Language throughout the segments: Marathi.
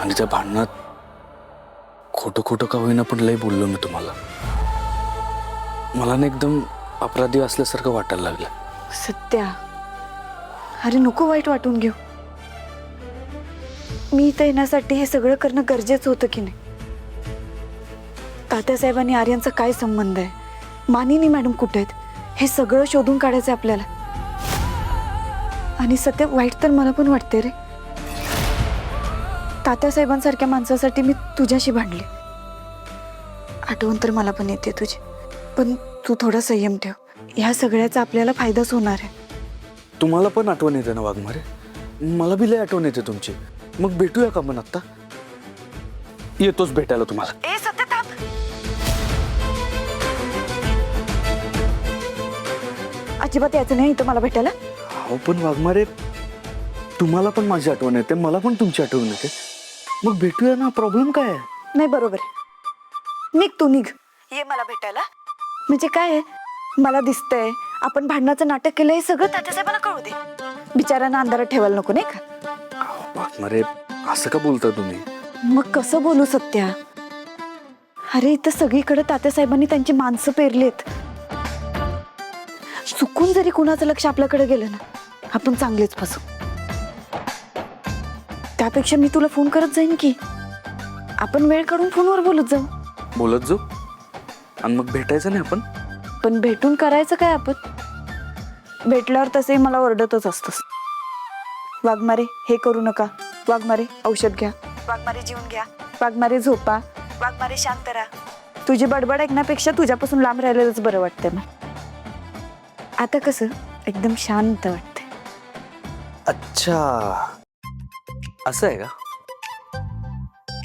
आणि त्या भांडणात खोटं खोटं का होईना पण लय बोललो मी तुम्हाला. मला ना एकदम अपराधी असल्यासारखं वाटायला लागलं. सत्या, अरे नको वाईट वाटून घेऊ. मी इथं येण्यासाठी हे सगळं करणं गरजेचं होतं की नाही? तात्यासाहेबांनी आर्यांचा काय संबंध आहे, मानिनी मॅडम कुठे आहेत, हे सगळं शोधून काढायचं आपल्याला. आणि सत्य, वाईट तर मला पण वाटते रे. तात्यासाहेबांसारख्या माणसासाठी मी तुझ्याशी भांडले. आठवण तर मला पण येते तुझी, पण तू थोडा संयम ठेव. ह्या सगळ्याचा आपल्याला फायदाच होणार आहे. तुम्हाला पण आठवण येते ना वाघमारे? मला बी लय आठवण येते तुमची. मग भेटूया का पण आत्ता? येतोच भेटायला तुम्हाला. ए सत्य, थांब. अजिबात यायचं नाही इथं मला भेटायला. हो पण वाघमारे, तुम्हाला पण माझी आठवण येते, मला पण तुमची आठवण येते. मग भेटूया ना, प्रॉब्लेम काय आहे? नाही, बरोबर आहे. निघ तू, निघ. ये मला भेटायला. म्हणजे काय आहे, मला दिसतंय आपण भांडणाचं नाटक केलं हे सगळं तात्यासाहेबांना कळू दे. बिचाऱ्यांना अंधारात ठेवायला नको, नाही का? वाघमारे, असं का बोलता तुम्ही? मग कसं बोलू सत्या? अरे इथं सगळीकडे तात्यासाहेबांनी त्यांची माणसं पेरलीत. चुकून जरी कुणाचं लक्ष आपल्याकडे गेलं ना, आपण चांगलेच फसू. त्यापेक्षा मी तुला फोन करत जाईन की आपण वेळ काढून फोनवर बोलत जाऊ. बोलत जाऊ आणि मग भेटायचं नाही आपण? पण भेटून करायचं काय आपण? भेटल्यावर तसंही मला ओरडतच असतंस. वाघमारे हे करू नका, वाघमारे औषध घ्या, वाघमारे जेवून घ्या, वाघमारे झोपा, वाघमारे शांत राहा. तुझी बडबड ऐकण्यापेक्षा तुझ्यापासून लांब राहिलेलंच बरं वाटतंय मला. आता कसं एकदम शांत वाटतंय. अच्छा, असं आहे का?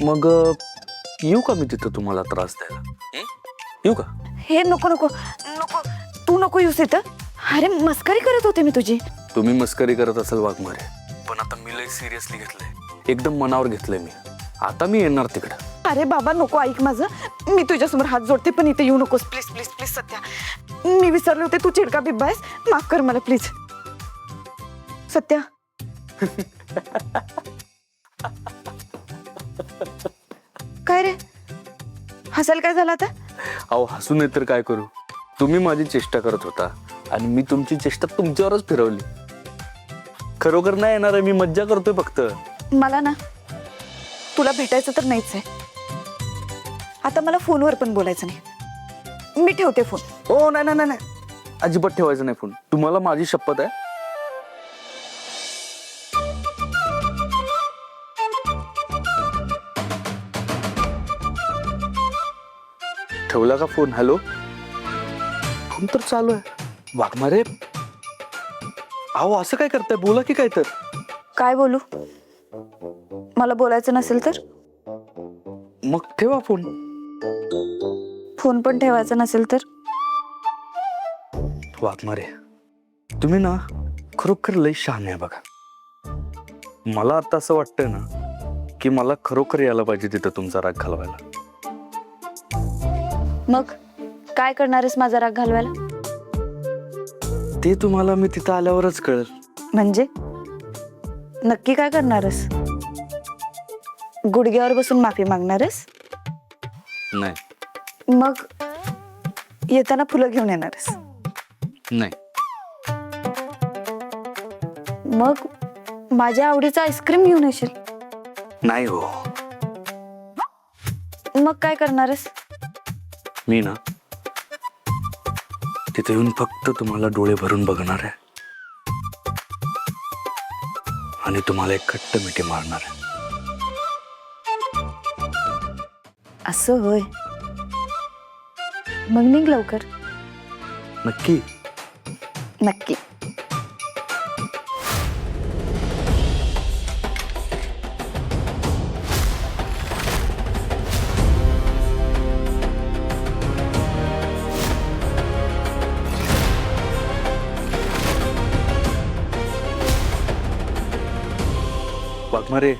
मग येऊ का मी तिथं तुम्हाला त्रास द्यायला? येऊ का? हे नको नको नको, तू नको येऊस इथं. अरे मस्करी करत होते मी तुझी. तुम्ही मस्करी करत असाल वाघमारे, पण आता मी लय सिरियसली घेतलंय, एकदम मनावर घेतलंय मी. आता मी येणार तिकडं. अरे बाबा नको, ऐक माझं. मी तुझ्यासमोर हात जोडते, पण इथे येऊ नकोस प्लीज प्लीज प्लीज. सत्या, मी विसरले होते तू चिडका बिब्बा आहेस. माफ कर मला प्लीज. सत्या. काय रे, हसायला काय झालं आता? अहो हसू नाही तर काय करू? तुम्ही माझी चेष्टा करत होता आणि मी तुमची चेष्टा तुमच्यावरच फिरवली. खरोखर नाही येणार आहे, मी मज्जा करतोय फक्त. मला ना तुला भेटायचं तर नाहीच आहे. आता मला फोनवर पण बोलायचं नाही. मी ठेवते फोन. ओ नाही नाही नाही, अजिबात ठेवायचं नाही फोन. तुम्हाला माझी शपथ आहे. ठेवला का फोन? हॅलो, फोन तर चालू आहे. वाघमारे, अहो असं काय करताय? बोला की काय तर. काय बोलू? मला बोलायचं नसेल तर? मग ठेवा फोन. फोन पण ठेवायचा नसेल तर? वाघमारे, तुम्ही ना खरोखर लय शहाणे आहे बघा. मला आता असं वाटतंय ना की मला खरोखर यायला पाहिजे तिथं तुमचा राग घालवायला. मग काय करणार आहेस माझा राग घालवायला? ते तुम्हाला मी तिथं आल्यावरच कळेल. म्हणजे नक्की काय करणारस? गुडघ्यावर बसून माफी मागणारस? नाही. मग येताना फुलं घेऊन येणारस? नाही. मग माझ्या आवडीचा आईस्क्रीम घेऊन येशील? नाही हो. मग काय करणारस? मी ना तिथे येऊन फक्त तुम्हाला डोळे भरून बघणार आहे आणि तुम्हाला एक खट्ट मिठी मारणार आहे. असं होय. मग निघ लवकर. नक्की? नक्की. वाघमारे,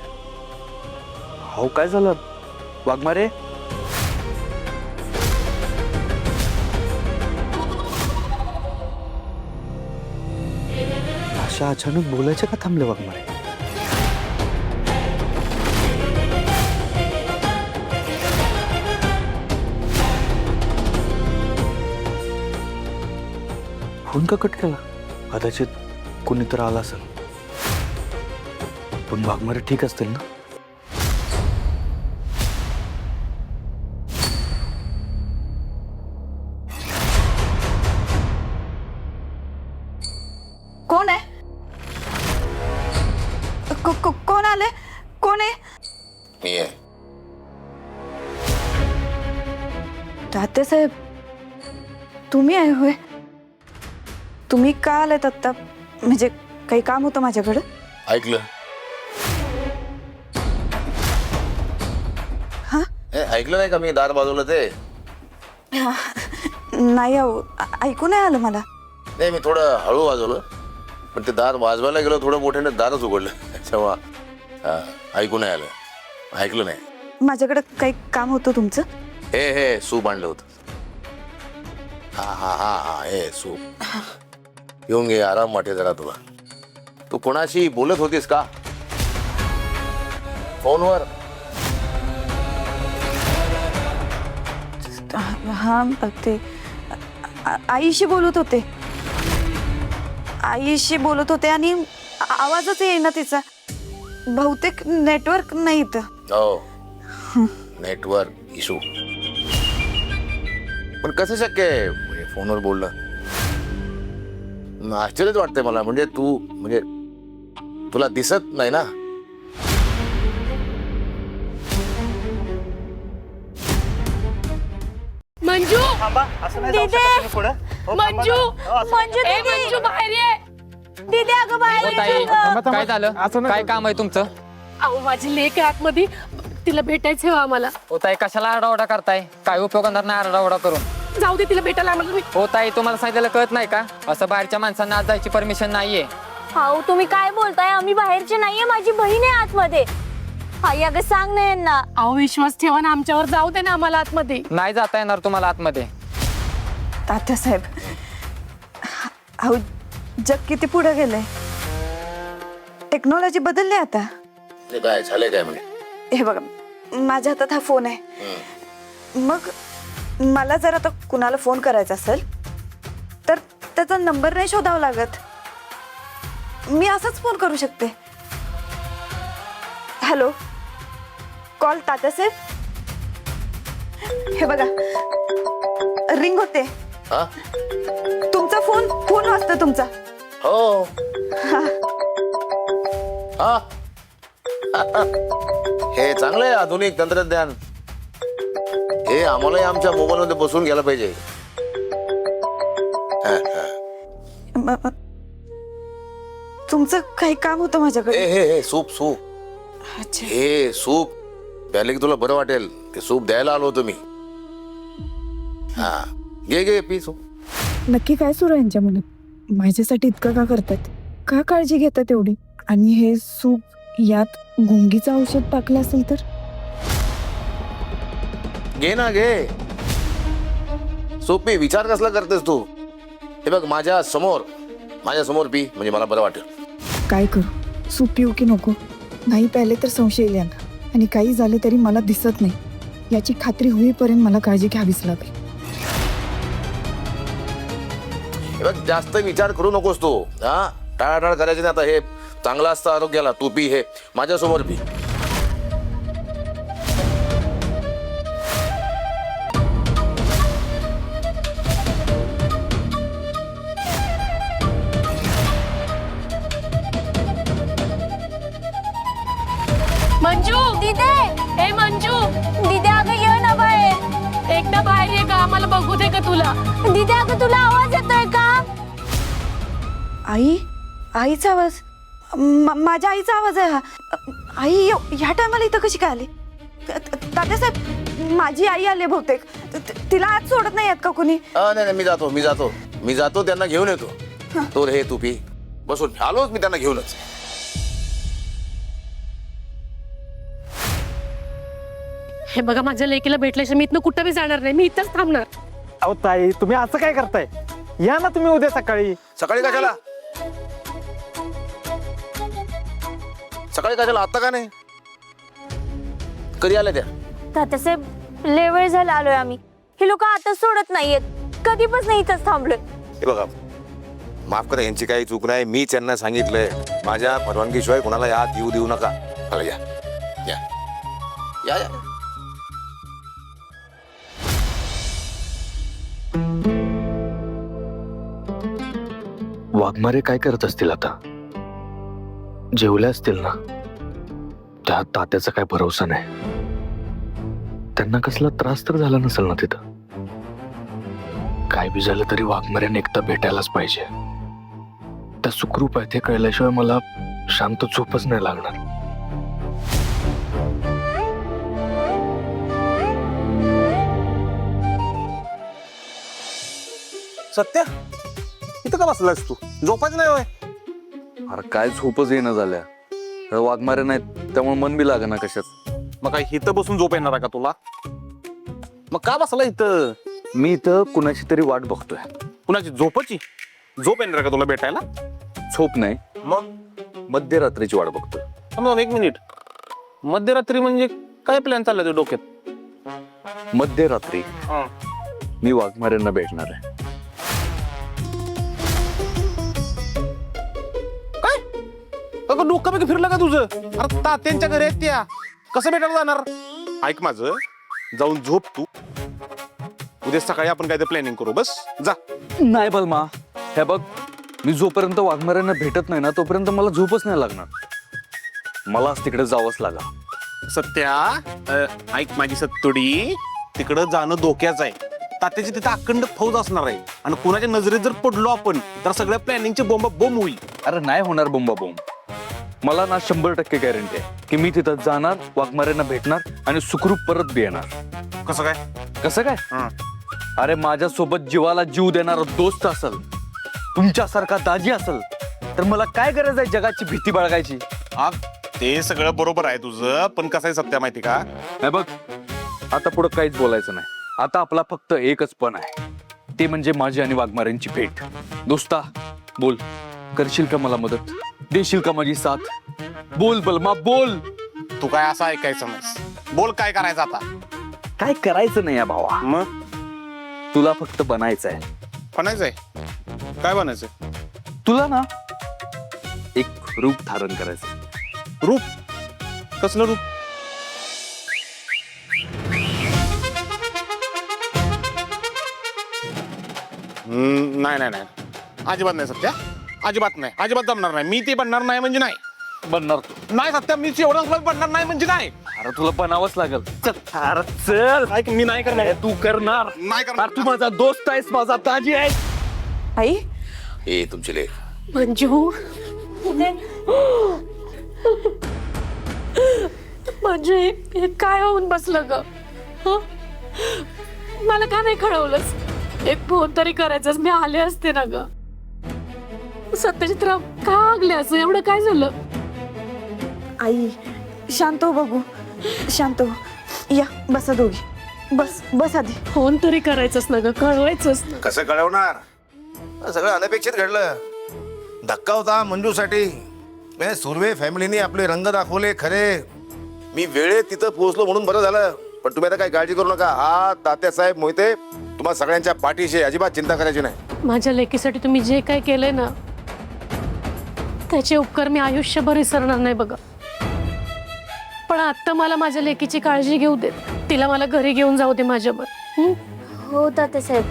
हो काय झालं? वाघमारे, अशा अचानक बोलायचं का थांबले वाघमारे? फोन का कट केला? कदाचित कोणीतरी आला असेल. पण वाघमारे ठीक असतील ना? कोण आहे? कोण आले? कोण आहे? मी आहे. तात्यासाहेब, तुम्ही आहे होय? तुम्ही का आलेत आत्ता? म्हणजे काही काम होतं माझ्याकडं? ऐकलं? हा? ऐकलं नाही का मी दार वाजवलं ते? नाही अहो, ऐकू नाही आलं मला. नाही, मी थोडं हळू वाजवलं, पण ते दार वाजवायला गेलो थोडं मोठ्याने दारच उघडलं तेव्हा ऐकू नाही आलं. ऐकलं नाही. माझ्याकडं काही काम होतं तुमचं? हे सूप आणलं होतं. हा हे सूप येऊन घे, आराम वाटे जरा तुला. तू कोणाशी बोलत होतीस का फोनवर? हा, ते आईशी बोलत होते. आईशी बोलत होते आणि आवाजच येईना तिचा. बहुतेक नेटवर्क नाही इथं. हो, नेटवर्क इशू. पण कसं शक्य आहे म्हणजे फोनवर बोलणं? आश्चर्यच वाटतंय मला. म्हणजे तू म्हणजे तुला दिसत नाही ना? मंजू, दीदी, मंजू, ए मंजू बाहेर ये. दीदी अगं बाहेर ताई, ये गं. काय झालं? काय काम आहे तुमचं? अहो माझी लेक आहे आतमध्ये, तिला भेटायचं आहे आम्हाला. हो ताई, कशाला आरडाओरडा करताय? काय उपयोग होणार नाही आरडाओरडा करून. जाऊ दे, तिला भेटायला आम्हाला. हो ताई, तुम्हाला सांगितलेलं कळत नाही का? असं बाहेरच्या माणसांना आज जायची परमिशन नाहीये. हाऊ, तुम्ही काय बोलताय? आम्ही बाहेरचे नाहीये, माझी बहीण आहे आतमध्ये. आई अगं सांग ना यांना. अहो विश्वास ठेवा ना आमच्यावर, जाऊ दे ना आम्हाला आतमध्ये. नाही जाता येणार तुम्हाला आतमध्ये. तात्यासाहेब, अहो जग किती पुढे गेलंय. टेक्नॉलॉजी बदलली आता. ते काय झालंय काय म्हणजे? हे बघा, माझ्या हातात हा फोन आहे. मग मला जर आता कुणाला फोन करायचा असेल तर त्याचा नंबर नाही शोधावा लागत. मी असाच फोन करू शकते. Hello, call Tatyasaheb. हे बघा, रिंग होते. हा? तुमचा फोन वाजतो तुमचा. हो. हा. हे चांगलं आहे आधुनिक तंत्रज्ञान. हे आम्हालाही आमच्या मोबाईल मध्ये बसून घ्यायला पाहिजे. तुमचं काही काम होतं माझ्याकडे. हे सूप सूप. अच्छा. हे सूप प्याले की तुला बरं वाटेल. ते सूप द्यायला आलो होतो मी. हा, घे पी सूप. नक्की काय सुरू आहे यांच्या मनात? माझ्यासाठी इतकं का करतात? का काळजी घेतात एवढी? आणि हे सूप यात गुंगीचं औषध टाकलं असेल तर? घे ना घे सूप पी. विचार कसला करतेस तू? हे बघ, माझ्या समोर पी, म्हणजे मला बरं वाटेल. काय करू? सूप पिऊ की नको? नाही प्याले तर संशय येईल यांना. आणि काही झाले तरी मला दिसत नाही याची खात्री होईपर्यंत मला काळजी घ्यावीच लागेल. हे बघ, जास्त विचार करू नकोस तू. हा, टाळाटाळ करायची नाही. आता हे चांगलं असतं आरोग्याला. तू पी, हे माझ्यासमोर पी. मंजू, दीदी, ए मंजू, दीदी अगं ये ना बाहेर. एकदा बाहेर ये का, आम्हाला बघू दे का तुला. दीदी अगं तुला आवाज येतोय का? आईचा आवाज? माझ्या आईचा आवाज आहे हा. आई ह्या टायमाला इथं कशी काय आली? तात्यासाहेब, माझी आई आली बहुतेक. तिला आज सोडत नाही आहेत का कोणी? नाही, मी जातो त्यांना घेऊन येतो. तो हे तू पी. बसून आलोच मी त्यांना घेऊनच. हे बघा, माझ्या लेकीला भेटल्याशिवाय मी इथनं कुठं बी जाणार नाही. मी इथंच थांबणार. अहो ताई, तुम्ही असं काय करताय? या ना तुम्ही उद्या सकाळी. सकाळी कशाला? आता का नाही? कधी आल्या त्या? तात्यासाहेब, लय वेळ झाला आलोय आम्ही. हे लोक आता सोडत नाहीयेत. कधीपासून इथंच थांबलोय. हे बघा, माफ करा, यांची काही चूक नाही. मी त्यांना सांगितलंय माझ्या परवानगीशिवाय कोणाला यात येऊ देऊ नका. चला या या या या. वाघमारे काय करत असतील आता? जेवले असतील ना? त्या तात्याचा काय भरोसा नाही. त्यांना कसला त्रास तर झाला नसेल ना तिथं? काय बी झालं तरी वाघमाऱ्याने एकदा भेटायलाच पाहिजे. त्या सुखरूप आहे ते कळल्याशिवाय मला शांत झोपच नाही लागणार. सत्या, इथं का बसलास तू? झोपायचं नाही होय? अरे काय झोपच येणं झाल्या. वाघमारे नाहीत त्यामुळे मन बी लागेना कशात. मग काय इथं बसून झोप येणार आहे का तुला? मग का बसला इथं? मी इथं कुणाची तरी वाट बघतोय. कुणाची? झोपाची? झोप येणार आहे का तुला भेटायला? झोप नाही, मग मध्यरात्रीची वाट बघतोय. थांब एक मिनिट. मध्यरात्री म्हणजे काय प्लॅन चाललाय तुझ्या डोक्यात? मध्यरात्री मी वाघमाऱ्यांना भेटणार आहे. अगं डोकं पैकी फिरलं का तुझं? अरे तात्यांच्या घरी आहेत त्या, कसं भेटायला जाणार? ऐक माझं, जाऊन झोप तू. उद्या सकाळी आपण काय ते प्लॅनिंग करू. बस जा. नाही बलमा, हे बघ, मी जोपर्यंत वाघमाऱ्यांना भेटत नाही ना तोपर्यंत मला झोपच नाही लागणार. मला आज तिकडे जावंच लागा. सत्या, ऐक माझी सत्तोडी, तिकडं जाणं धोक्याचं आहे. तात्याची तिथे अखंड फौज असणार आहे आणि कुणाच्या नजरेत जर पडलो आपण तर सगळ्या प्लॅनिंगचे बोंबा बोंब होईल. अरे नाही होणार बोंबा बोंब. मला ना 100% गॅरंटी आहे की मी तिथं जाणार, वाघमाऱ्यांना भेटणार आणि सुखरूप परत बी येणार. कसं काय? कसं काय? अरे माझ्यासोबत जीवाला जीव देणारा दोस्त असेल, तुमच्यासारखा दाजी असेल, तर मला काय गरज आहे जगाची भीती बाळगायची? ते सगळं बरोबर आहे तुझं, पण कसं आहे सत्या माहिती का? हे बघ, आता पुढं काहीच बोलायचं नाही. आता आपला फक्त एकच पण आहे, ते म्हणजे माझी आणि वाघमाऱ्यांची भेट. दोस्ता, बोल, करशील का मला मदत? देशील का माझी साथ? बोल बलमा, बोल. तू काय असं ऐकायचं नाहीस. बोल काय करायचं आता? काय करायचं नाही या भावा, मग तुला फक्त बनायचं आहे. बनायचंय? काय बनायचंय? तुला ना एक रूप धारण करायचं. रूप? कसलं रूप? नाही नाही नाही, अजिबात नाही सत्या, अजिबात नाही, अजिबात जमणार नाही. मी ते बनणार नाही म्हणजे नाही. बनणार तू? नाही सत्या, मी एवढं बनणार नाही म्हणजे नाही. अरे तुला बनावंच लागल. चल, अरे चल. ऐक, मी नाही करणार. तू करणार. नाही करणार. अरे तू माझा दोस्त आहेस, माझा ताजी आहेस. आई, हे तुमचे लेख. मंजू, म्हणजे हे काय होऊन बसलं ग? हं? मला का नाही कळवलंस? एक फोन तरी करायचास, मी आले असते ना ग. सत्यजितराव का आगले असं? एवढं काय झालं? आई, शांत हो बघू, शांत हो. या बसा दोघी. बस बस आधी. फोन तरी करायचंस ना ग, कळवायचंच ना. कसं कळवणार? सगळं अनपेक्षित घडलं. धक्का होता मंजूसाठी. सुर्वे फॅमिलीने आपले रंग दाखवले खरे. मी वेळेत तिथं पोहोचलो म्हणून बरं झालं. पण तुम्ही आता काही काळजी करू नका. हा तात्यासाहेब मोहिते तुम्हाला सगळ्यांच्या पाठीशी, अजिबात चिंता करायची नाही. माझ्या लेकीसाठी तुम्ही जे काय केलंय ना, त्याचे उपकार मी आयुष्यभर विसरणार नाही बघा. पण आता मला माझ्या लेकीची काळजी घेऊ देत. तिला मला घरी घेऊन जाऊ दे माझ्यावर. हो तात्यासाहेब,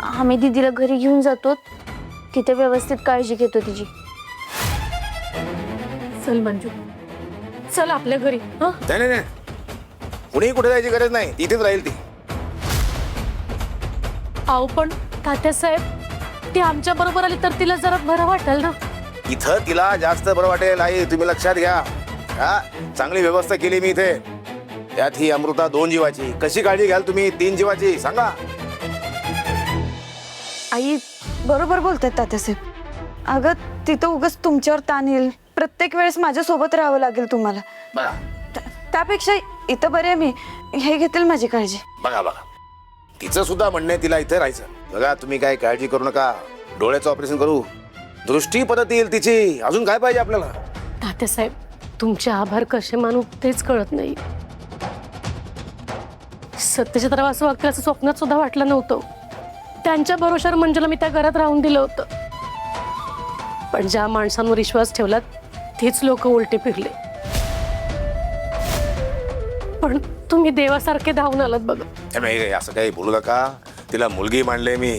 आम्ही दीदीला घरी घेऊन जातो, तिथे व्यवस्थित काळजी घेतो तिची. चल मंजू, चल आपल्या घरी. हं? नाही नाही नाही, कुणीही कुठे जायची गरज नाही. इथेच राहील ती. आहो पण तात्यासाहेब, ती आमच्या बरोबर आली तर तिला जरा बरं वाटेल ना. इथं तिला जास्त बरं वाटेल. आई, तुम्ही लक्षात घ्या. हा, चांगली व्यवस्था केली मी इथे. त्यात ही अमृता 2 जीवाची. कशी काळजी घ्याल तुम्ही 3 जीवाची? सांगा. आई बरोबर बोलतात तात्यासाहेब. अगं तिथं उगाच तुमच्यावर ताण येईल. प्रत्येक वेळेस माझ्यासोबत राहावं लागेल तुम्हाला. बघा त्यापेक्षा इथं बरे मी, हे घेतील माझी काळजी. बघा बघा, तिचं सुद्धा म्हणणे तिला इथे राहायचं. बघा, तुम्ही काय काळजी करू नका. डोळ्याचं ऑपरेशन करू, दृष्टी परत येईल तिची. अजून काय पाहिजे आपल्याला? तात्यासाहेब, तुमचे आभार कसे मानू तेच कळत नाही. सत्यजितराव असं वागतील असं स्वप्नात सुद्धा वाटलं नव्हतं. त्यांच्या भरोशावर मंजूला मी त्या घरात राहून दिलं होतं. पण ज्या माणसांवर विश्वास ठेवला तीच लोक उलटे फिरले. पण तुम्ही देवासारखे धावून आलात बघा. नाही, असं काही बोलू नका. तिला मुलगी मांडले मी.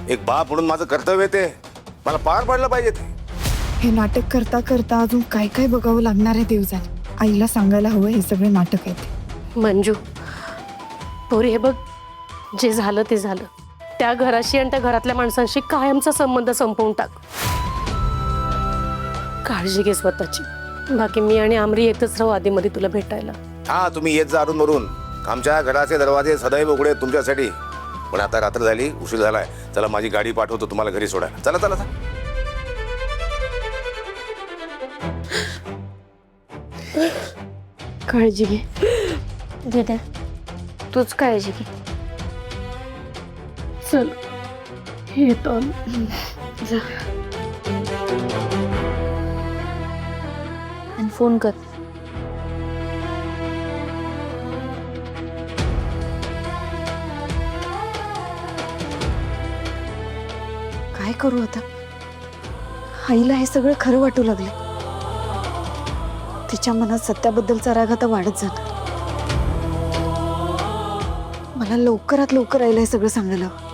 एक बाप म्हणून माझं कर्तव्य ते मला पार पाडलं पाहिजे ते. हे नाटक करता करता अजून काय काय बघावं लागणार आहे देवजान. आईला सांगायला हवं हे सगळे नाटक आहेत. मंजू पोरी, हे बघ, जे झालं ते झालं. त्या घराशी आणि त्या घरातल्या माणसांशी कायमचा संबंध संपवून टाक. काळजी घे स्वतःची. बाकी मी आणि आमरी येतच राहू आधीमध्ये तुला भेटायला. हा, तुम्ही येत जा अरून मरून. आमच्या घराचे दरवाजे सदैव उघडे आहेत तुमच्यासाठी. पण आता रात्र झाली, उशीर झालाय. चला, माझी गाडी पाठवतो तुम्हाला घरी सोडायला. चला चला चला. काळजी घे दीदी, तूच काळजी घे. चल येतो आम्ही. जा आणि फोन कर. काय करू आता. आईला हे सगळं खरं वाटू लागले. तिच्या मनात सत्याबद्दलचा राग आता वाढत जाणार. मला लवकरात लवकर आईला हे सगळं सांगायला हवं.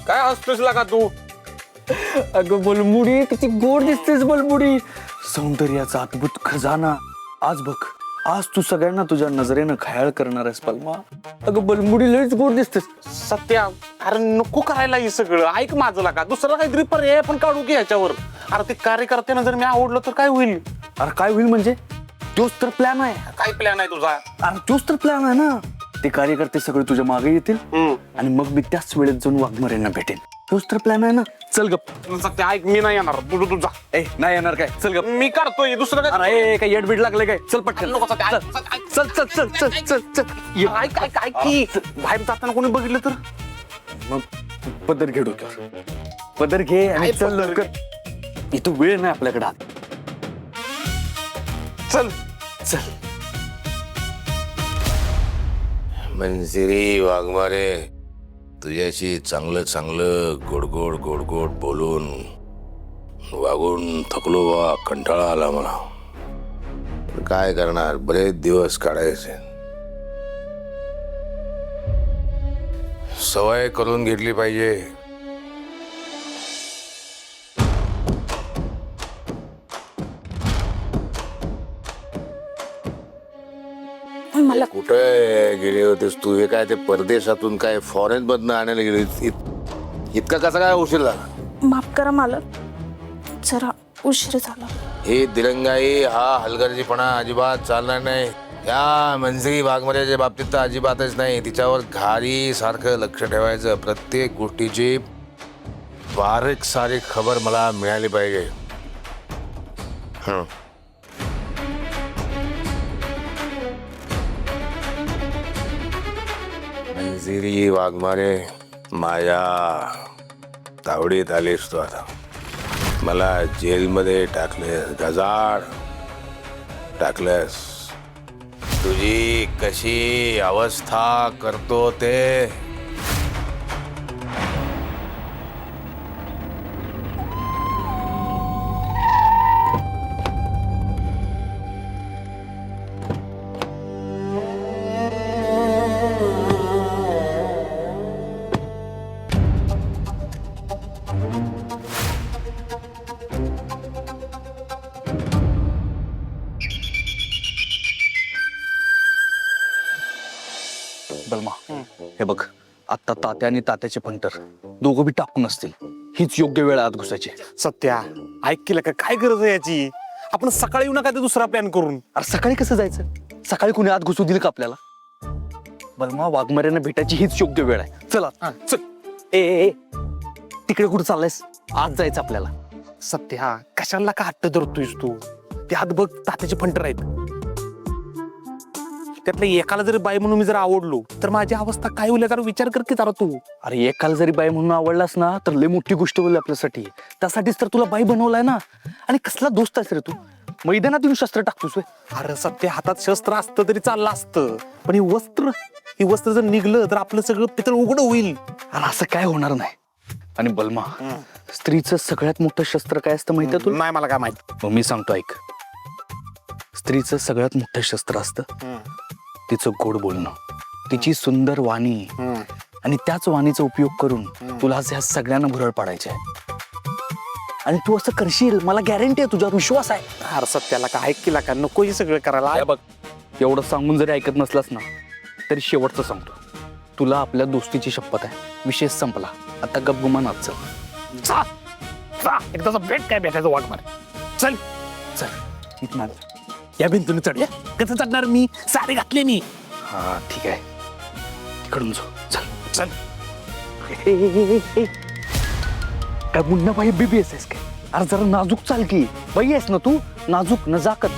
काय हसतोस लागा तू? अगं बलमुडी, किती गोड दिसतेस बलमुडी. सौंदर्याचा अद्भुत खजाना. आज बघ, आज तू सगळ्यांना तुझ्या नजरेनं खयाळ करणार आहेस पलमा. अगं बलमुडी, लयच गोड दिसतेस. सत्या, अरे नको करायला हे सगळं. ऐक माझं लागा, दुसरा काहीतरी पर्याय पण काढू की ह्याच्यावर. अरे ते कार्यकर्त्यांना जर मी आवडलं तर काय होईल? अरे काय होईल म्हणजे? तोच तर प्लॅन आहे. काय प्लॅन आहे तुझा? अरे तोच तर प्लॅन आहे ना. ते कार्यकर्ते सगळे तुझ्या मागे येतील आणि मग मी त्याच वेळेत जाऊन वाघमारेंना भेटेन. तोच तर प्लॅन आहे ना. चल गप. सत्या ऐक, मी नाही येणार. तुझा ए, नाही येणार काय? चल गप. मी करतोय दुसरं काय. अरे काय येडबीड लागले काय? चल पटकन. नको सत्या, चल ऐक, ऐक. चल चल चल चल चल चल ये. ऐक ऐक ऐक की बाहेर जाताना कोणी बघितलं तर? मग पदर घे डोक्यावर. पदर घे आणि काय चल पदर? लवकर. इथं वेळ नाही आपल्याकडे. हात चल चल. मंजिरी वाघमारे, तुझ्याशी चांगलं चांगलं गोड गोड गोड गोड बोलून वागून थकलो बा. कंटाळा आला मला. काय करणार, बरेच दिवस काढायचे. सवय करून घेतली पाहिजे. मला कुठे गेले होतेस तू? हे काय ते परदेशातून काय फॉरेन मधनं आणायला गेले? इतका कसा काय उशीर झाला? माफ करा मला, जरा उशीर झाला. हे दिरंगाई, हा हलगर्जीपणा अजिबात चालणार नाही. या मंजिरी वाघमारेच्या बाबतीत तर अजिबातच नाही. तिच्यावर घारी सारखं लक्ष ठेवायचं. प्रत्येक गोष्टीची बारीक सारीक खबर मला मिळाली पाहिजे. मंजिरी वाघमारे, माझ्या तावडीत आलीस तू आता. मला जेलमध्ये टाकलेस, गजाड टाकलेस. तुझी कशी अवस्था करतो ते बलमा हे बघ, आता तात्या आणि तात्याचे पंटर दोघं बी टाकून असतील. हीच योग्य वेळ आत घुसायची. सत्या ऐक केलं का, काय गरज आहे याची? आपण सकाळी येऊ नका ते दुसरा प्लॅन करून. अरे सकाळी कसं जायचं? सकाळी कुणी आत घुसू दिलं का आपल्याला? बलमा, वाघमाऱ्यांना भेटायची हीच योग्य वेळ आहे. चला चल. ए तिकडे कुठं चाललायस? आज जायचं आपल्याला. सत्या कशाला का हट्ट धरतोयस तू? ते हात बघ, तात्याचे फंटर आहेत. त्यातल्या एकाला जरी बाई म्हणून मी जर आवडलो तर माझी अवस्था काय होईल जरा विचार कर की जरा तू. अरे एकाला जरी बाई म्हणून आवडलास ना तर लय मोठी गोष्ट होईल आपल्यासाठी. त्यासाठीच तर तुला बाई बनवलाय ना. आणि कसला दोस्त आहेस रे तू? मैदानात येऊन शस्त्र टाकतोस व्हय? अरे सत्य, हातात शस्त्र असतं तरी चाललं असतं, पण हे वस्त्र जर निघलं तर आपलं सगळं पितळ उघड होईल. अरे असं काय होणार नाही. आणि बलमा, स्त्रीचं सगळ्यात मोठं शस्त्र काय असतं माहिती तुला? नाही, मला काय माहित. मग मी सांगतो ऐक. स्त्रीचं सगळ्यात मोठं शस्त्र असतं तिचं गोड बोलणं, तिची सुंदर वाणी. आणि त्याच वाणीचा उपयोग करून तुला ह्या सगळ्यांना भुरळ पाडायचे आहे. आणि तू असं करशील, मला गॅरंटी आहे, तुझ्यावर विश्वास आहे. अरे सत्याला का ऐक केला का, नको हे सगळं करायला. हे बघ, एवढं सांगून जरी ऐकत नसलास ना तरी शेवटचं सांगतो, तुला आपल्या दोस्तीची शपथ आहे. विषय संपला, आता गपगुमानात चल. एकदाचा भेट काय भेटायचं वाट मार. चल चल इथं. या भिंतून चढ. कसं चढणार मी? साडी घातली मी. हा ठीक आहे, तिकडून जाऊ. चल चल. काय मुन्ना बाई BBS आहेस काय? अरे जरा नाजूक चाल की. बाई आहेस ना तू, नाजूक नजाकत.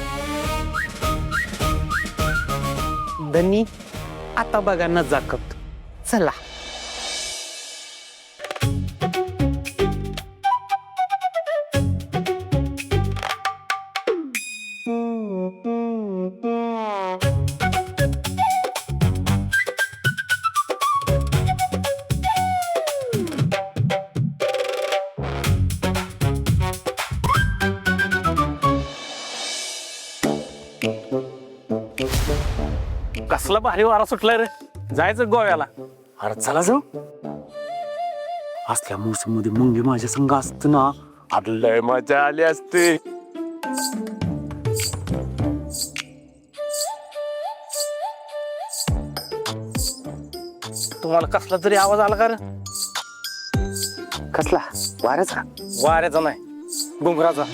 धनी आता बघा न जाकत. चला. कसला भारी वारा सुटलाय रे. जायचं गोव्याला. अरे चला जाऊ. असल्या मोसम मध्ये मुंगी माझ्या संघ असत ना, लय मजा आली असते. तुम्हाला कसला तरी आवाज आला का रे? कसला? वाऱ्याचा? वाऱ्याचा नाही, घुंगराचा.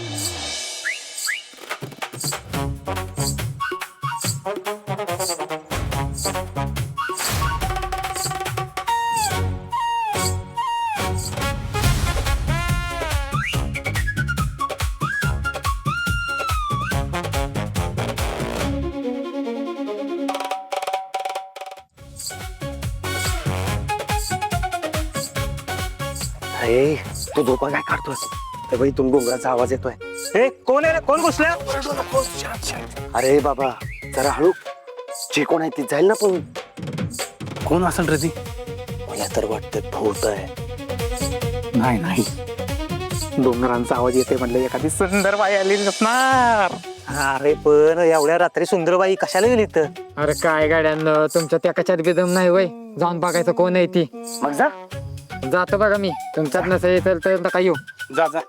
तू झोपा काय काढतोस? तर बाई इथून घोंगराचा आवाज येतोय. हे कोण आहे रे? कोण घुसलं? अरे बाबा जरा हळू. जे कोण आहे ती जाईल ना. पण कोण असेल रे ती? मला तर वाटतं भूत आहे. नाही, डोंगरांचा आवाज येते म्हटलं एखादी सुंदर बाई आली नसणार. अरे पण एवढ्या रात्री सुंदरबाई कशाला गेली तर? अरे काय गाड्यांना, तुमच्या त्या कशात बेदम नाही वय. जाऊन बघायचं कोण आहे ती. मग जा. जातो बघा मी. तुमच्यात नसेल तर नका येऊ. जा जा.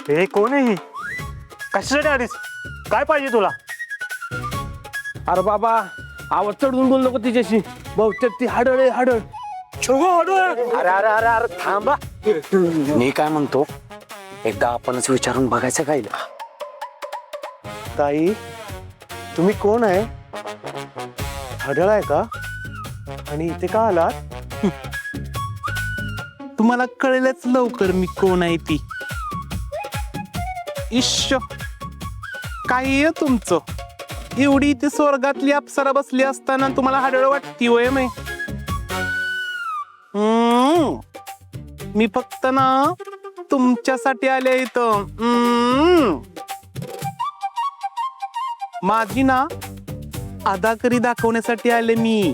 हे कोण आहे ही? कशासाठी आलीस? काय पाहिजे तुला? अरे बाबा आवाज चढवून बोल नको तिच्याशी. बहुतेक ती हाडळ आहे हाडळ. अरे अरे अरे अरे थांबा. मी काय म्हणतो, एकदा आपणच विचारून बघायचं काय? ताई तुम्ही कोण आहे? हडळ आहे का? आणि इथे का आलात? तुम्हाला कळेलच लवकर मी कोण आहे ती. इश्श काय आहे तुमचं? एवढी इथे स्वर्गातली अप्सरा बसली असताना तुम्हाला हाडळ वाटती वय मी? मी फक्त ना तुमच्यासाठी आले इथं. माझी ना अदाकारी दाखवण्यासाठी आले मी.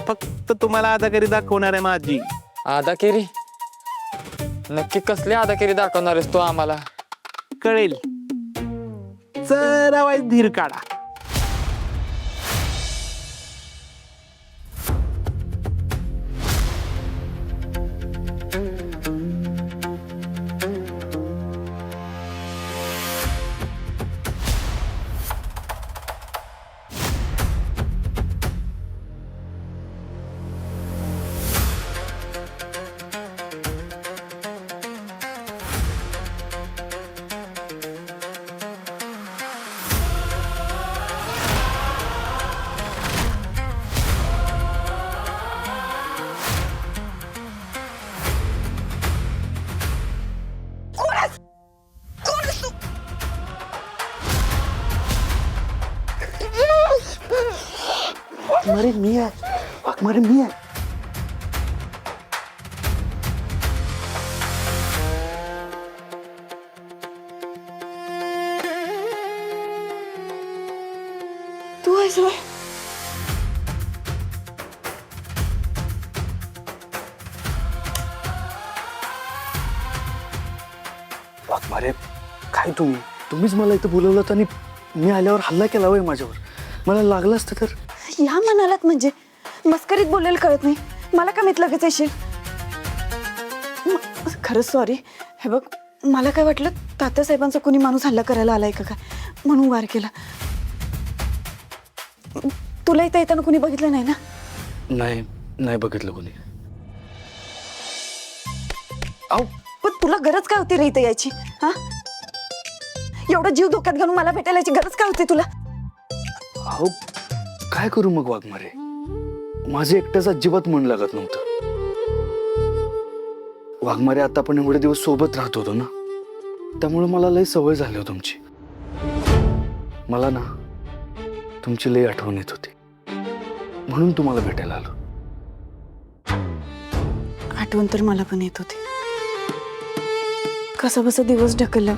फक्त तुम्हाला अदाकारी दाखवणार आहे माझी. आदागिरी? नक्की कसली आदागिरी दाखवणार आहेस तू आम्हाला? कळेल. जरा वाईट धीर काढा. वाघमारे मी आहे. वाघमारे मी आहे. तू आहेस होय? वाघमारे काय तुम्हीच मला इथं बोलवलं आणि मी आल्यावर हल्ला केला होय माझ्यावर. मला लागलं असतं तर. या म्हणालात म्हणजे मस्करीत बोलायला कळत नाही मला का मित लगेच येशील? खरंच सॉरी. हे बघ मला काय वाटलं तात्यासाहेबांचा कोणी माणूस हल्ला करायला आलाय का काय म्हणून वार केला. तुला इथं येताना कोणी बघितलं नाही ना? नाही बघितलं कोणी. पण तुला गरज काय होती रे इथं यायची? हा एवढा जीव धोक्यात घालून मला भेटायला यायची गरज काय होती तुला? अहो काय करू मग वाघमारे, माझे एकट्याच अजिबात मन लागत नव्हतं. वाघमारे आता आपण एवढे दिवस सोबत राहत होतो ना, त्यामुळे मला लय सवय झाली हो तुमची. मला ना तुमची लय आठवण येत होती म्हणून तुम्हाला भेटायला आलो. आठवण तर मला पण येत होती. कसा बसा दिवस ढकलला,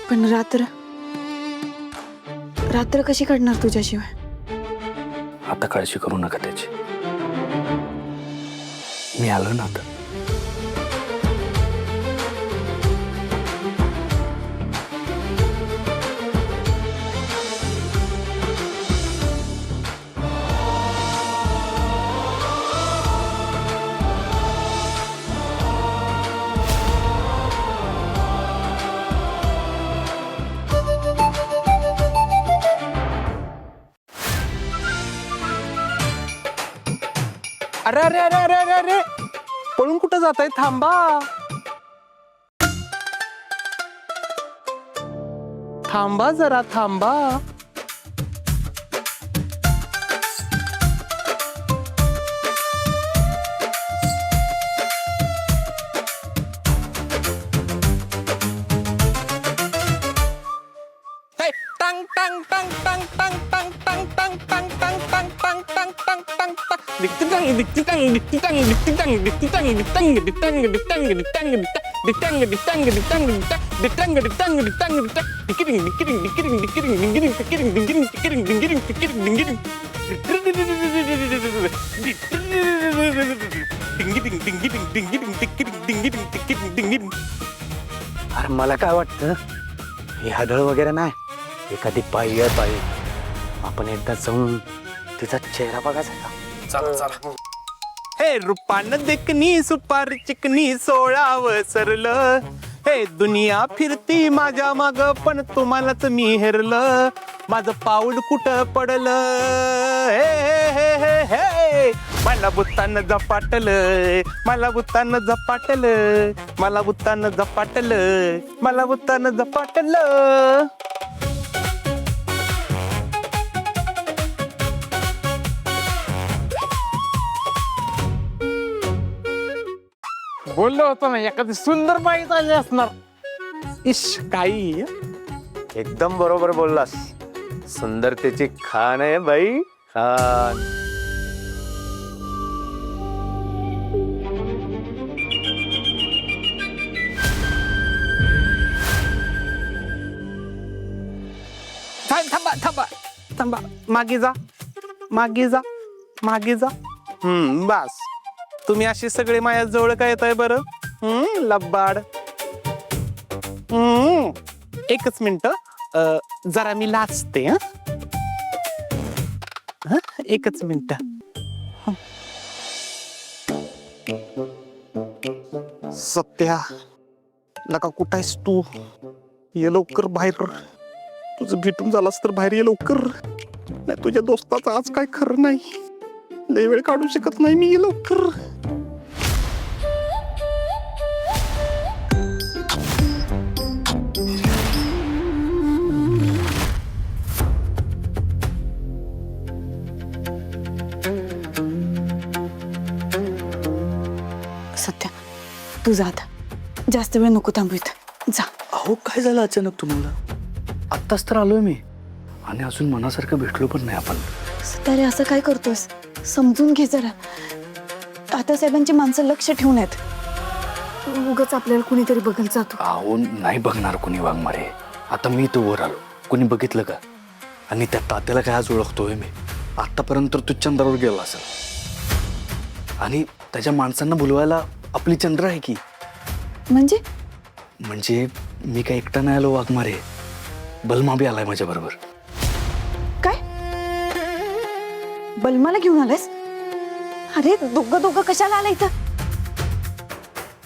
पण रात्र कशी काढणार तुझ्याशिवाय? आता काळजी करू नका त्याची. मी आलो ना आता. अरे अरे अरे अरे अरे अरे पळून कुठं जाताय? थांबा थांबा जरा थांबा. टांग टांग टांग टांग टांग टांग टांग टांग टांग टांग टांग टांग टांग टांग टांग टांग दिक्तिटांग दिक्तिटांग दिक्तिटांग दिक्तिटांग दिक्तिटांग दिक्तिटांग दिक्तिटांग दिक्तिटांग दिक्तिटांग दिक्तिटांग दिक्तिटांग दिक्तिटांग दिक्तिटांग दिक्तिटांग दिक्तिटांग दिक्तिटिंग दिक्तिटिंग दिक्तिटिंग दिक्तिटिंग दिंगिरिंग तिकिरिंग दिंगिरिंग तिकिरिंग दिंगिरिंग तिकिरिंग दिंगिरिंग दिंगिरिंग दिंगिरिंग दिंगिरिंग तिकिरिंग दिंगिरिंग तिकिरिंग दिंगिरिंग. अरे मला काय वाटतं, हे हाडळ वगैरे नाही, एखादी बाई आहे बाई. आपण एकदा जाऊन तिचा चेहरा बघायचा का? चला चला. हे हे रूपानं देखणी सुपारी चिकनी 16 सरलं. हे दुनिया फिरती माझ्या माग पण तुम्हालाच मी हेरलं. माझं पाऊल कुठं पडलं. हे हे हे हे मला बुत्तानं झपाटलं. मला बुत्तानं झपाटलं. मला बुत्तानं झपाटलं. मला बुत्तानं झपाटलं. बोललो होतो ना एखादी सुंदर बाई चालली असणार. इश काही एकदम बरोबर बोललास. सुंदरतेची खान आहे बाई, खान. थांबा थांबा थांबा. मागे जा, मागे जा, मागे जा. बस तुम्ही अशी सगळे माझ्या जवळ काय येत आहे बरं. लब्बाड. एकच मिनिट, जरा मी लाजते. एकच मिनिट. सत्या नका कुठं आहेस तू. ये लवकर बाहेर. तुझं भेटून झालास तर बाहेर ये लवकर. नाही तुझ्या दोस्ताचं आज काय खरं नाही. लय वेळ काढू शकत नाही मी. ये लवकर. सत्या तू जा आता. जास्त वेळ नको थांबू इथं. जा. अहो काय झालं अचानक तुम्हाला? आत्ताच तर आलोय मी आणि अजून मनासारखं भेटलो पण नाही आपण. सत्या रे असं काय करतोस? समजून घे जरा. आता साहेबांची माणसं लक्ष ठेवून आहेत. उगाच आपल्याला कुणीतरी बघायला जातो. अहो नाही बघणार कोणी वाघमारे. आता मी इथं वर आलो, कोणी बघितलं का? आणि त्या तात्याला काय आज ओळखतोय मी. आतापर्यंत तो चंद्रावर गेला असेल आणि त्याच्या माणसांना बोलवायला आपली चंद्र आहे की. म्हणजे मी काय एकटा नाही आलो वाघमारे. बलमा बी आलाय माझ्या बरोबर. काय बलमाला घेऊन आलायस? अरे दोघं कशाला आला इथं?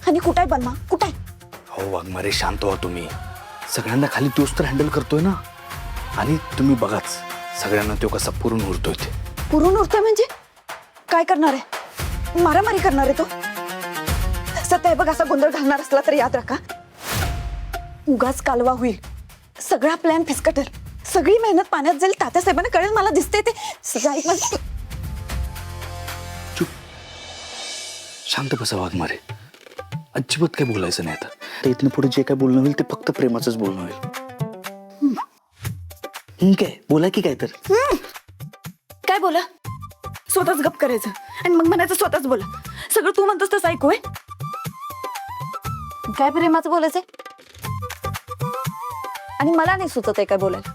आणि कुठाय बलमा, कुठाय? हो वाघमारे शांत व्हा तुम्ही. सगळ्यांना खाली तोच तर हँडल करतोय ना. आणि तुम्ही बघाच सगळ्यांना तो कसा पुरून उरतोय ते. पुरून उरतोय म्हणजे काय करणार आहे? मारामारी करणार आहे तो? सत्य बघ असा गोंधळ घालणार असला तर याद राखा उगाच कालवा होईल. सगळा प्लॅन फिसकटेल. सगळी मेहनत पाण्यात जाईल. तात्यासाहेबांना कळेल मला दिसते ते. चुप शांत बसा वाघमारे. अजिबात काय बोलायचं नाही. आता इथनं पुढे जे काय बोलणं होईल ते फक्त प्रेमाचंच बोलणं होईल. काय बोला की काय तर. काय बोला? स्वतःच गप करायचं आणि मग म्हणायचं स्वतःच बोला. सगळं तू म्हणतोस तसं ऐकूय. काय प्रेमाचं बोलायचंय? आणि मला नाही सुचत आहे काय बोलायला.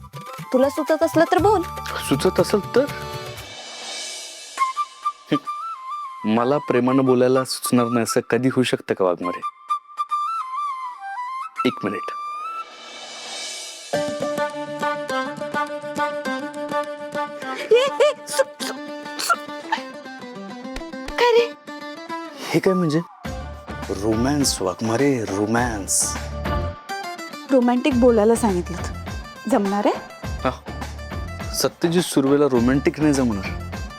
तुला सुचत असलं तर बोल. सुचत असेल तर. मला प्रेमानं बोलायला सुचणार नाही असं कधी होऊ शकतं का वाघमारे? एक मिनिट. काय रे? हे काय म्हणजे? Romance Waghmare, romance. रोमॅन्टिक बोलायला सांगितलं जमणार आहे? सत्यजित सुर्वेला रोमॅन्टिक नाही जमणार.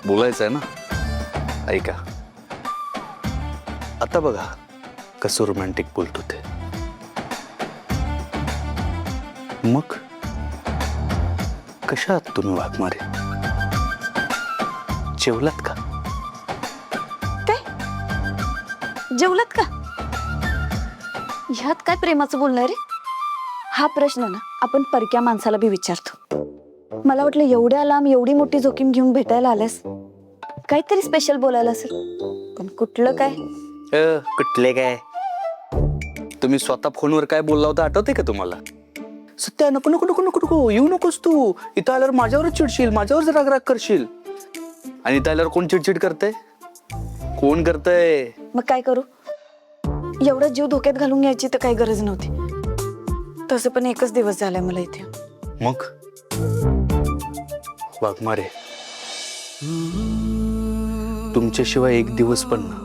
बोलायचं आहे ना. ऐका आता बघा कसं रोमॅन्टिक बोलतो ते. मग कशा आहात तुम्ही वाघमारे? जेवलात का? काय जेवलात का? ह्यात काय प्रेमाचं बोलणार रे? हा प्रश्न ना आपण परक्या माणसाला बी विचारतो. मला वाटलं एवढ्या लांब एवढी मोठी जोखीम घेऊन भेटायला आल्यास काहीतरी स्पेशल बोलायला असेल. पण कुठलं काय? कुठले काय? तुम्ही स्वतः फोनवर काय बोलला होता आठवते का तुम्हाला? सत्या नको नको नको नको नको येऊ नकोस तू. इथं आल्यावर माझ्यावरच चिडशील, माझ्यावर राग करशील. आणि इथं आल्यावर कोण चिडचिड करतंय? कोण करतंय? मग काय करू? एवढा जीव धोक्यात घालून घ्यायची तर काही गरज नव्हती. तसं पण एकच दिवस झालाय मला इथे. मग वाघमारे तुमच्याशिवाय एक दिवस पण ना,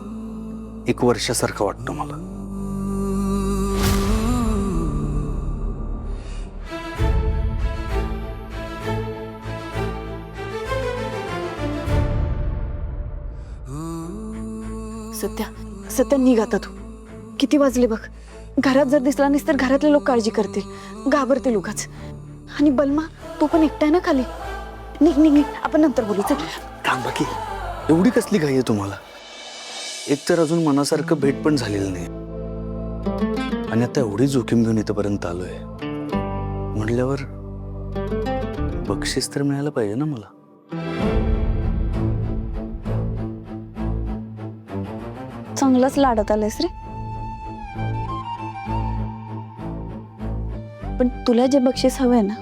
एक वर्षासारखं वाटतं मला. सत्या सत्या निघ आता तू. किती वाजले बघ. घरात जर दिसला नाहीस तर घरातले लोक काळजी करतील, घाबरतील उगाच. आणि बलमा तू पण एकटाय ना खाली. निघ निघ निघ, आपण नंतर बोलू. चल. थांबा की, एवढी कसली घाई आहे तुम्हाला? एक तर अजून मनासारखं भेट पण झालेलं नाही, आणि आता एवढी जोखीम घेऊन इथपर्यंत आलोय म्हटल्यावर बक्षीस तर मिळायला पाहिजे ना मला. चांगलंच लाडत आलंयस रे. पण तुला जे बक्षीस हवंय ना,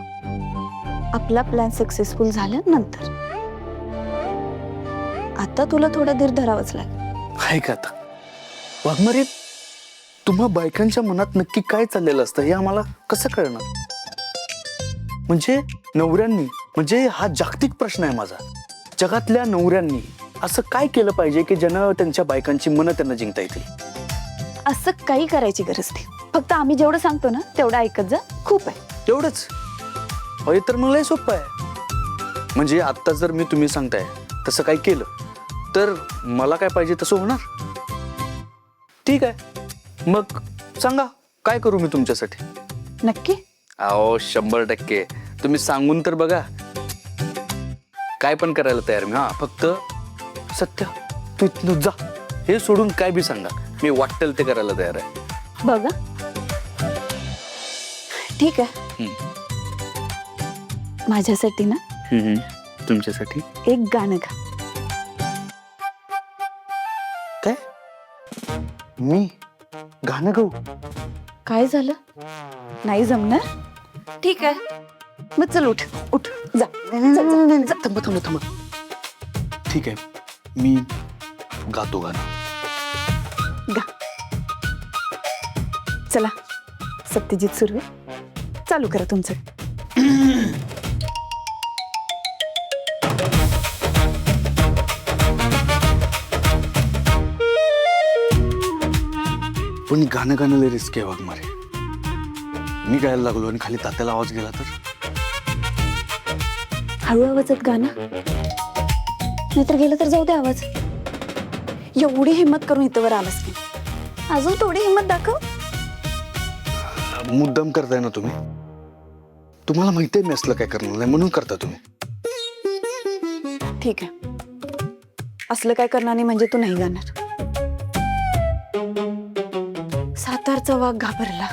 आपला प्लॅन सक्सेसफुल झाल्यानंतर. आता तुला थोडा धीर धरावाच लागेल. आहे का आता वाघमारे, तुम्हा बायकांच्या मनात नक्की काय चाललेलं असतं हे आम्हाला कसं कळणार? म्हणजे नवऱ्यांनी, म्हणजे हा जागतिक प्रश्न आहे माझा, जगातल्या नवऱ्यांनी असं काय केलं पाहिजे की ज्यानं त्यांच्या बायकांची मनं त्यांना जिंकता येतील? असं काही करायची गरज नाही. फक्त आम्ही जेवढं सांगतो ना तेवढं ऐकत जा. खूप आहे. तेवढंच? हे तर मला लय सोपं आहे. म्हणजे आता जर मी तुम्ही सांगताय तसं काही केलं तर मला काय पाहिजे तसं होणार. ठीक आहे, मग सांगा काय करू मी तुमच्यासाठी? नक्की? अहो 100%. तुम्ही सांगून तर बघा. काय पण करायला तयार मी. हा, फक्त सत्या तू इथनं जा, हे सोडून काय बी सांगा, मी वाटेल ते करायला तयार आहे. बघा. ठीक आहे. माझ्यासाठी ना तुमच्यासाठी एक गाणं गा. काय? मी गाणं गाऊ? काय झालं? नाही जमणार? ठीक आहे, मग चल उठ उठ जा. थांबा थांबा थांबा. ठीक आहे, मी गातो गाणं. गा. चला सत्यजित सुर्वे, चालू करा तुमचं. पण गाणं गाणं लय रिस्क आहे वाघमारे. मी गायला लागलो आणि खाली तात्याला आवाज गेला तर? हळू आवाजात गाणं, नाहीतर गेलं तर जाऊ दे आवाज. एवढी हिंमत करून इथं वर आलास की अजून थोडी हिंमत दाखव. मुद्दाम करताय ना तुम्ही? तुम्हाला माहिती आहे मी असलं काय करणार नाही म्हणून करता तुम्ही. ठीक आहे, असलं काय करणार नाही म्हणजे तू नाही गाणार. सातारचा वाघ घाबरला.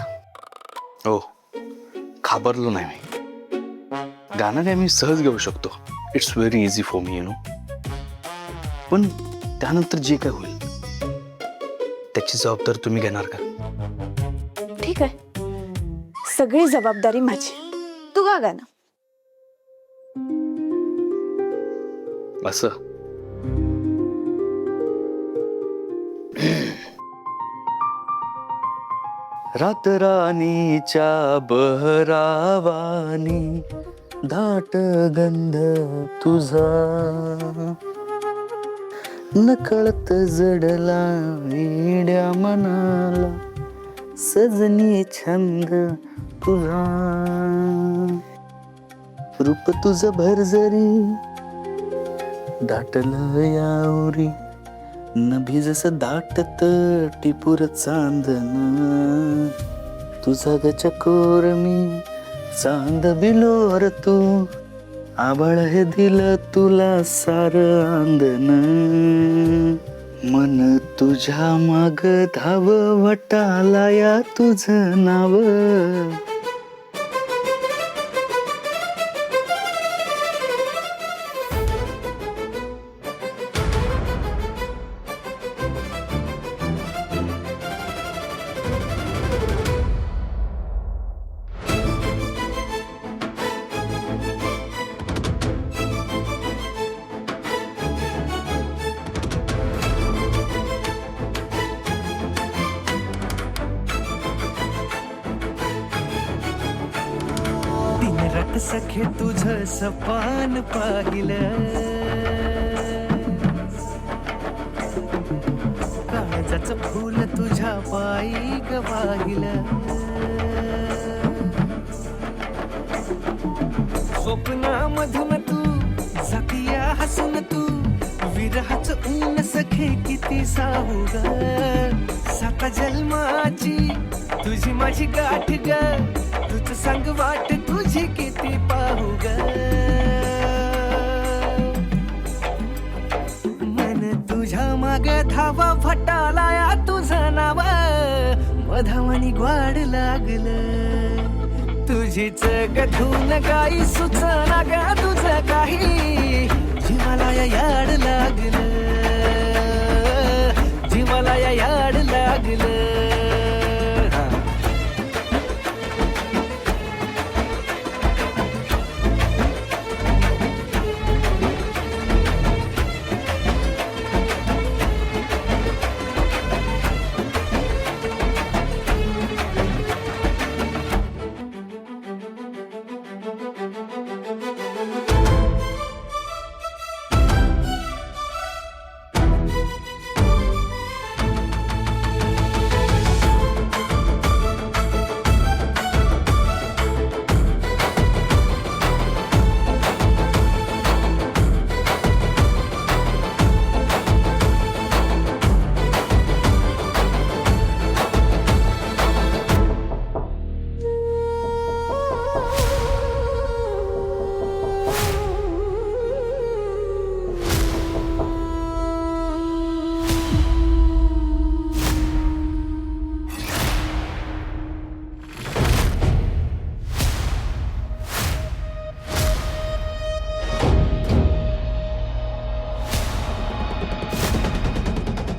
हो, घाबरलो नाही मी. गाणं काय मी सहज गाऊ शकतो. It's very easy for me, you know. पण त्यानंतर जे काय होईल त्याची जबाबदारी तुम्ही घेणार का? ठीक आहे, सगळी जबाबदारी माझी. तू गा गाणं. असं रातराणीच्या बहरावानी दाट गंध तुझा नकळत जडला वेड्या मनाला सजनी छंद तुझा रूप तुझ भरजरी दाटलं यावरी नभी जसं दाटत टिपूर चांदन तुझा ग चकोर मी चांद बिलोर तू आभाळ हे दिलं तुला सार आंदन मन तुझ्या माग धाव वटाला या तुझं नाव रट सखे तुझ सपान पाहिलं प्रेमाचं फूल तुझ्या पायी ग वाहिलं स्वप्नामधून तू जातीया हसून तू विरहाचं ऊन सखे किती साहू ग साता जन्माची तुझी माझी गाठ ग तुझ सांग वाट तुझी किती पाहू ग मन तुझ्या माग धावा फटालाया तुझं नाव मधावानी ग्वाड लागलं तुझीच गधून गाई सुचना ग तुझं काही जीवाला या याड लागलं जीवाला या याड लागलं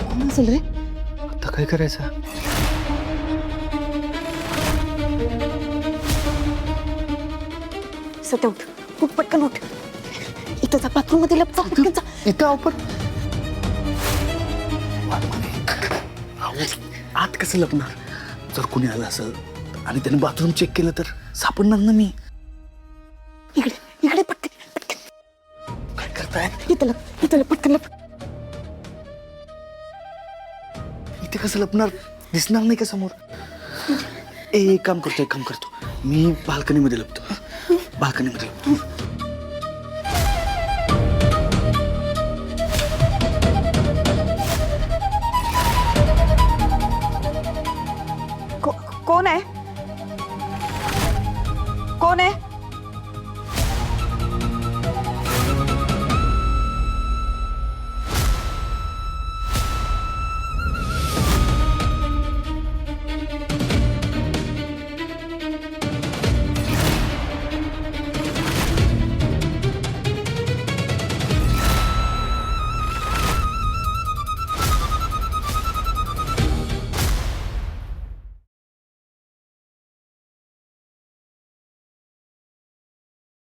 कोण असेल रे? आता काय करायचं? सत्या उठ उठ पटकन उठ इथं जा बाथरूम मध्ये लपचा पटकन जा. इथं आपण आत कसं लपणार? जर कोणी आलं असेल आणि त्याने बाथरूम चेक केलं तर सापडणार ना मी. इकडे इकडे पटकन पटकन काय करताय? इथं लप पटकन लप. इथे कसं लपणार? दिसणार नाही का समोर? एक काम करतो मी बाल्कनी मध्ये लपतो. बाल्कनी मध्ये लपतो. कोण आहे? कोण आहे?